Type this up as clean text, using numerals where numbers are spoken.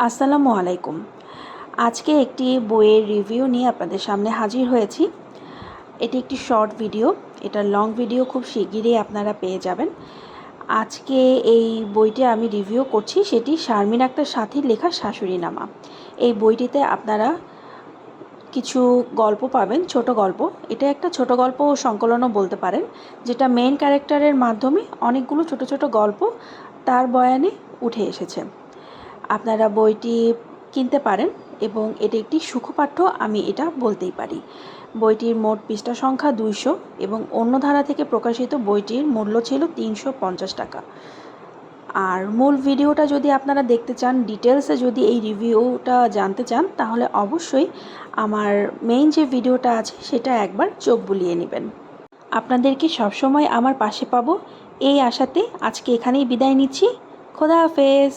আসসালামু আলাইকুম। আজকে একটি বইয়ের রিভিউ নিয়ে আপনাদের সামনে হাজির হয়েছি। এটি একটি শর্ট ভিডিও, এটা লং ভিডিও খুব শিগগিরই আপনারা পেয়ে যাবেন। আজকে এই বইটি আমি রিভিউ করছি, সেটি শারমিন আক্তার সাথীর লেখা শাশুড়িনামা। এই বইটিতে আপনারা কিছু গল্প পাবেন, ছোট গল্প। এটা একটা ছোট গল্প সংকলনও বলতে পারেন, যেটা মেইন ক্যারেক্টারের মাধ্যমে অনেকগুলো ছোট ছোট গল্প তার বয়ানে উঠে এসেছে। আপনারা বইটি কিনতে পারেন এবং এটি একটি সুখপাঠ্য, আমি এটা বলতেই পারি। বইটির মোট পৃষ্ঠা সংখ্যা 200 এবং অন্য ধারা থেকে প্রকাশিত বইটির মূল্য ছিল 350 টাকা। আর মূল ভিডিওটা যদি আপনারা দেখতে চান, ডিটেলসে যদি এই রিভিউটা জানতে চান, তাহলে অবশ্যই আমার মেইন যে ভিডিওটা আছে সেটা একবার চোখ বুলিয়ে নেবেন। আপনাদেরকে সবসময় আমার পাশে পাবো এই আশাতে আজকে এখানেই বিদায় নিচ্ছি। খোদা হাফেজ।